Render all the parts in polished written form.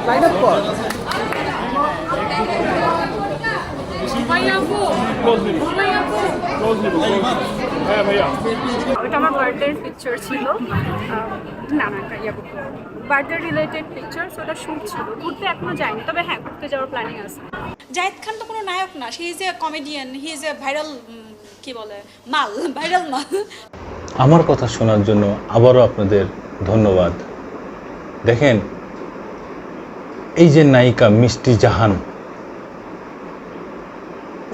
Line up কর। ওটা আমার বার্থডের পিকচার ছিল, না না বার্থডে রিলেটেড পিকচার, ওটা শ্যুট ছিল। ঘুরতে এখনো যায়নি, তবে হ্যাঁ ঘুরতে যাওয়ার প্ল্যানিং আছে। জায়েদ খান তো কোনো নায়ক না, he is a comedian, he is a viral, কি বলে, মাল, ভাইরাল মাল। আমার কথা শোনার জন্য আবারও আপনাদের ধন্যবাদ। দেখেন, এই যে নায়িকা মিষ্টি জাহান,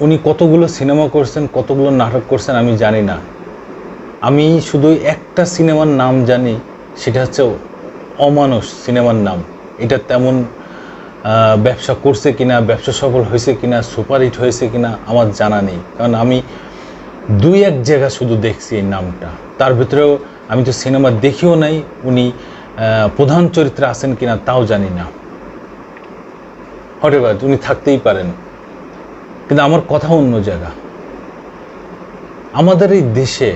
উনি কতগুলো সিনেমা করছেন, কতগুলো নাটক করছেন আমি জানি না। আমি শুধু একটা সিনেমার নাম জানি, সেটা হচ্ছে অমানুষ সিনেমার নাম। এটা তেমন ব্যবসা করছে কিনা, ব্যবসা সফল হয়েছে কিনা, সুপারহিট হয়েছে কিনা আমার জানা নেই, কারণ আমি দুই এক জায়গা শুধু দেখছি এই নামটা। তার ভিতরেও আমি তো সিনেমা দেখিও নাই, উনি প্রধান চরিত্রে আছেন কিনা তাও জানি না। হতে পারে উনি থাকতেই পারেন, কিন্তু আমার কথা অন্য জায়গা। আমাদের এই দেশে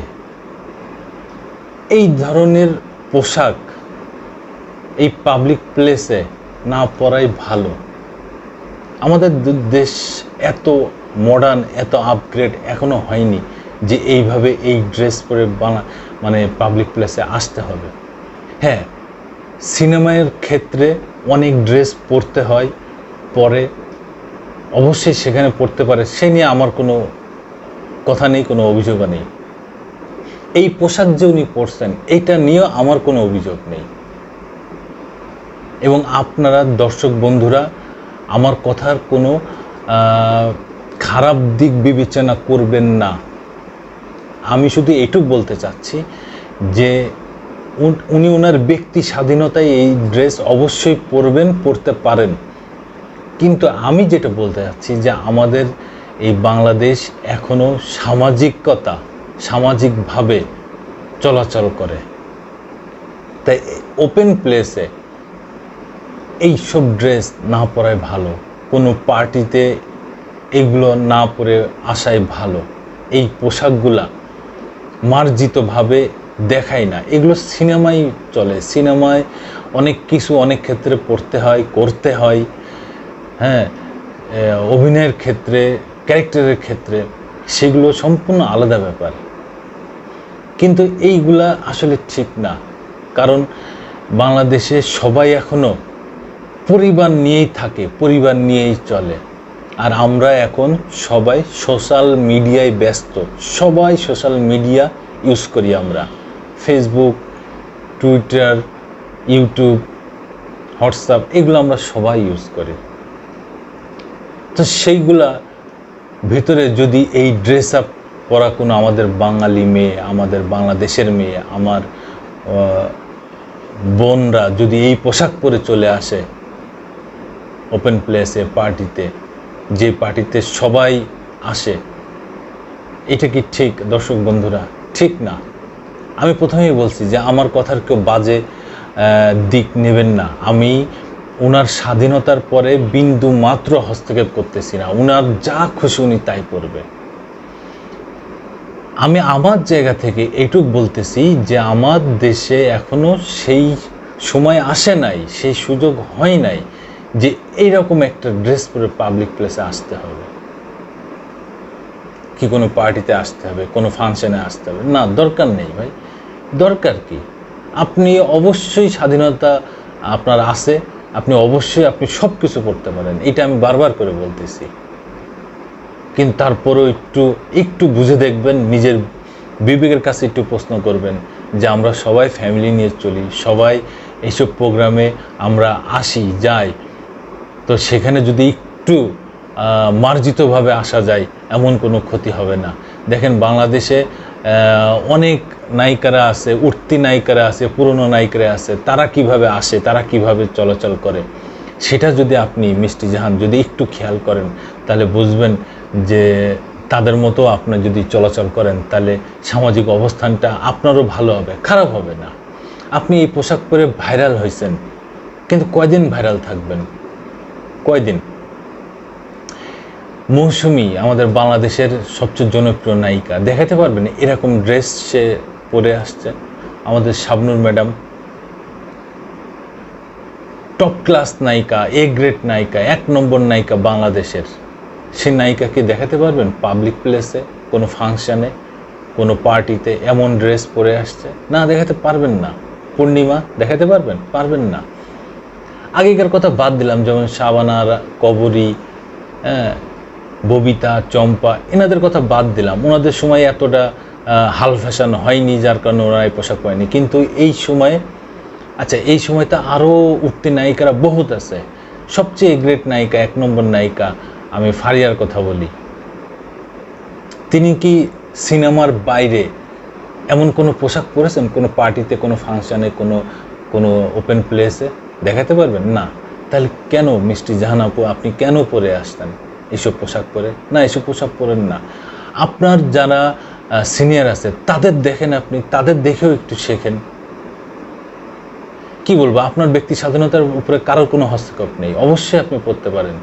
এই ধরনের পোশাক এই পাবলিক প্লেসে না পরাই ভালো। আমাদের দেশ এত মডার্ন, এত আপগ্রেড এখনো হয়নি যে এইভাবে এই ড্রেস পরে মানে পাবলিক প্লেসে আসতে হবে। হ্যাঁ, সিনেমার ক্ষেত্রে অনেক ড্রেস পরতে হয়, পরে অবশ্যই সেখানে পড়তে পারে, সে নিয়ে আমার কোনো কথা নেই, কোনো অভিযোগ নেই। এই পোশাক যে উনি পরছেন এইটা নিয়েও আমার কোনো অভিযোগ নেই। এবং আপনারা দর্শক বন্ধুরা আমার কথার কোনো খারাপ দিক বিবেচনা করবেন না। আমি শুধু এটুকু বলতে চাচ্ছি যে উনি ওনার ব্যক্তি স্বাধীনতায় এই ড্রেস অবশ্যই পরবেন, পরতে পারেন, কিন্তু আমি যেটা বলতে চাচ্ছি যে আমাদের এই বাংলাদেশ এখনো সামাজিকভাবে চলাচল করে, তাই ওপেন প্লেসে এইসব ড্রেস না পরাই ভালো। কোনো পার্টিতে এগুলো না পরে আসাই ভালো। এই পোশাকগুলা মার্জিতভাবে দেখায় না, এগুলো সিনেমায় চলে। সিনেমায় অনেক কিছু অনেক ক্ষেত্রে পড়তে হয়, করতে হয়, হ্যাঁ, অভিনয়ের ক্ষেত্রে, ক্যারেক্টারের ক্ষেত্রে, সেগুলো সম্পূর্ণ আলাদা ব্যাপার। কিন্তু এইগুলা আসলে ঠিক না, কারণ বাংলাদেশে সবাই এখনো পরিবার নিয়েই থাকে, পরিবার নিয়েই চলে। আর আমরা এখন সবাই সোশ্যাল মিডিয়ায় ব্যস্ত, সবাই সোশ্যাল মিডিয়া ইউজ করি আমরা। ফেসবুক, টুইটার, ইউটিউব, হোয়াটসঅ্যাপ, এগুলো আমরা সবাই ইউজ করি। তো সেইগুলা ভিতরে যদি এই ড্রেস আপ পরা কোনো আমাদের বাঙালি মেয়ে, আমাদের বাংলাদেশের মেয়ে, আমার বোনরা যদি এই পোশাক পরে চলে আসে ওপেন প্লেসে, পার্টিতে, যে পার্টিতে সবাই আসে, এটা কি ঠিক দর্শক বন্ধুরা? ঠিক না। আমি প্রথমেই বলছি যে আমার কথার কেউ বাজে দিক নেবেন না। আমি ওনার স্বাধীনতার পরে বিন্দু মাত্র হস্তক্ষেপ করতেছি না, ওনার যা খুশি উনি তাই করবে। আমি আমার জায়গা থেকে এইটুক বলতেছি যে আমার দেশে এখনো সেই সময় আসে নাই, সেই সুযোগ হয় নাই যে এইরকম একটা ড্রেস পরে পাবলিক প্লেসে আসতে হবে, কি কোনো পার্টিতে আসতে হবে, কোনো ফাংশনে আসতে হবে, না, দরকার নেই ভাই। দরকার কি? আপনি অবশ্যই স্বাধীনতা আপনার আছে, আপনি অবশ্যই আপনি সব কিছু করতে পারেন, এটা আমি বারবার করে বলতেছি। কিন্তু তারপরেও একটু বুঝে দেখবেন, নিজের বিবেকের কাছে একটু প্রশ্ন করবেন যে আমরা সবাই ফ্যামিলি নিয়ে চলি, সবাই এইসব প্রোগ্রামে আমরা আসি যাই, তো সেখানে যদি একটু মার্জিতভাবে আসা যায় এমন কোনো ক্ষতি হবে না। দেখেন, বাংলাদেশে অনেক নায়িকারা আছে, উঠতি নায়িকারা আছে, পুরনো নায়িকারা আছে, তারা কিভাবে আসে, তারা কিভাবে চলাচল করে, সেটা যদি আপনি মিষ্টি জাহান যদি একটু খেয়াল করেন তাহলে বুঝবেন যে তাদের মতো আপনি যদি চলাচল করেন তাহলে সামাজিক অবস্থানটা আপনারও ভালো হবে, খারাপ হবে না। আপনি এই পোশাক পরে ভাইরাল হয়েছেন, কিন্তু কয়দিন ভাইরাল থাকবেন? কয়দিন? মৌসুমী আমাদের বাংলাদেশের সবচেয়ে জনপ্রিয় নায়িকা, দেখাতে পারবেন এরকম ড্রেস সে পরে আসছে? আমাদের শাবনূর ম্যাডাম টপ ক্লাস নায়িকা, এ গ্রেড নায়িকা, 1 নম্বর নায়িকা বাংলাদেশের, সেই নায়িকাকে দেখাতে পারবেন পাবলিক প্লেসে, কোনো ফাংশানে, কোনো পার্টিতে এমন ড্রেস পরে আসছে? না, দেখাতে পারবেন না। পূর্ণিমা দেখাতে পারবেন? পারবেন না। আগেকার কথা বাদ দিলাম, যেমন শাবানা, কবরী, ববিতা, চম্পা, এনাদের কথা বাদ দিলাম। ওনাদের সময় এতটা হাল ফ্যাশন হয়নি, যার কারণে ওনারা এই পোশাক পরেনি। কিন্তু এই সময়ে, আচ্ছা এই সময়তে আরও উঠতি নায়িকারা বহুত আছে। সবচেয়ে গ্রেট নায়িকা, 1 নম্বর নায়িকা, আমি ফারিয়ার কথা বলি। তিনি কি সিনেমার বাইরে এমন কোনো পোশাক পরেছেন কোনো পার্টিতে, কোনো ফাংশানে, কোনো ওপেন প্লেসে? দেখাতে পারবেন না। তাহলে কেন মিষ্টি জাহান আপু আপনি কেন পরে আসতেন এইসব পোশাক পরে? না, এসব পোশাক পরেন না। আপনার যারা সিনিয়র আছে তাদের দেখেন, আপনি তাদের দেখেও একটু শেখেন। কি বলবো, আপনার ব্যক্তি স্বাধীনতার উপরে কারোর কোনো হস্তক্ষেপ নেই, অবশ্যই আপনি পড়তে পারেন,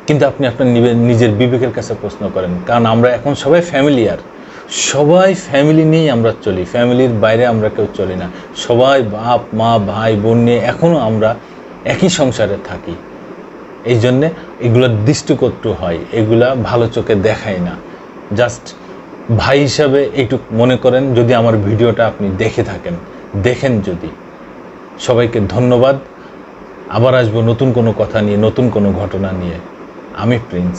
কিন্তু আপনি আপনার নিজের বিবেকের কাছে প্রশ্ন করেন। কারণ আমরা এখন সবাই ফ্যামিলিয়ার, সবাই ফ্যামিলি নিয়েই আমরা চলি, ফ্যামিলির বাইরে আমরা কেউ চলি না। সবাই বাপ মা ভাই বোন নিয়ে এখনও আমরা একই সংসারে থাকি। এই জন্যে এগুলো দৃষ্টিকটু হয়, এগুলা ভালো চোখে দেখায় না। জাস্ট ভাই হিসাবে এইটুকু মনে করেন, যদি আমার ভিডিওটা আপনি দেখে থাকেন, দেখেন যদি। সবাইকে ধন্যবাদ। আবার আসবো নতুন কোনো কথা নিয়ে, নতুন কোনো ঘটনা নিয়ে। আমি প্রিন্স।